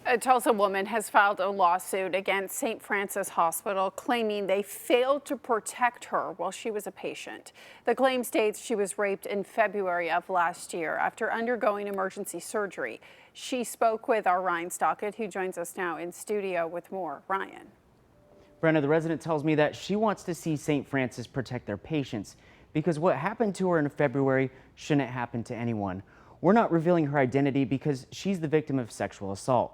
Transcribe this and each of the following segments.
A Tulsa woman has filed a lawsuit against St. Francis Hospital, claiming they failed to protect her while she was a patient. The claim states she was raped in February of last year after undergoing emergency surgery. She spoke with our Ryan Stockett, who joins us now in studio with more. Ryan. Brenna, the resident tells me that she wants to see St. Francis protect their patients because what happened to her in February shouldn't happen to anyone. We're not revealing her identity because she's the victim of sexual assault.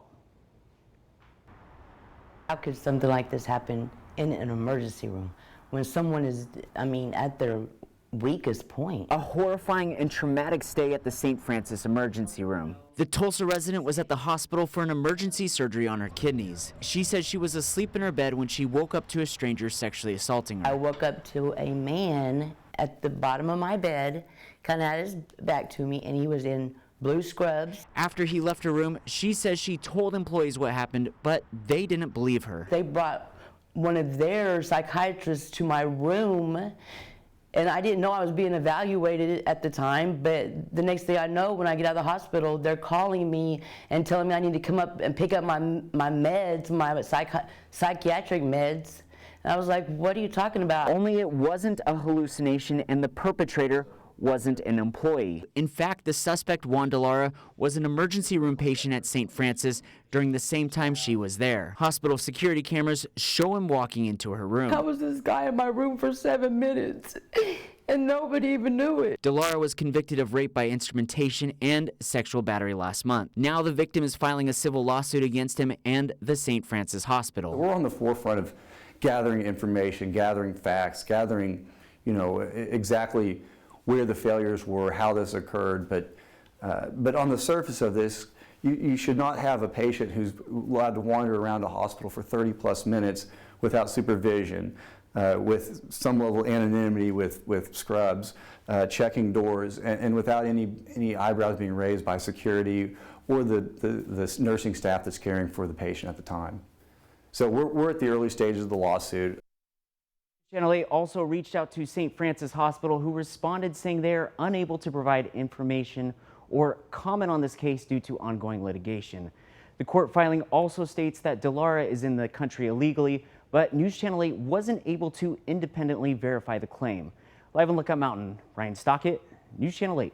How could something like this happen in an emergency room when someone is, at their weakest point? A horrifying and traumatic stay at the St. Francis emergency room. The Tulsa resident was at the hospital for an emergency surgery on her kidneys. She says she was asleep in her bed when she woke up to a stranger sexually assaulting her. I woke up to a man at the bottom of my bed, kind of had his back to me, and he was in blue scrubs. After he left her room, she says she told employees what happened, but they didn't believe her. They brought one of their psychiatrists to my room, and I didn't know I was being evaluated at the time, but the next thing I know, when I get out of the hospital, they're calling me and telling me I need to come up and pick up my meds, my psychiatric meds. And I was like, what are you talking about? Only it wasn't a hallucination and the perpetrator wasn't an employee. In fact, the suspect, Juan Delara, was an emergency room patient at St. Francis during the same time she was there. Hospital security cameras show him walking into her room. How was this guy in my room for 7 minutes? And nobody even knew it. Delara was convicted of rape by instrumentation and sexual battery last month. Now the victim is filing a civil lawsuit against him and the St. Francis Hospital. We're on the forefront of gathering information, gathering facts, gathering, exactly where the failures were, how this occurred, but on the surface of this, you should not have a patient who's allowed to wander around a hospital for 30+ minutes without supervision, with some level of anonymity with scrubs, checking doors, and without any eyebrows being raised by security or the nursing staff that's caring for the patient at the time. So we're at the early stages of the lawsuit. Channel 8 also reached out to St. Francis Hospital, who responded saying they are unable to provide information or comment on this case due to ongoing litigation. The court filing also states that Delara is in the country illegally, but News Channel 8 wasn't able to independently verify the claim. Live on Lookout Mountain, Ryan Stockett, News Channel 8.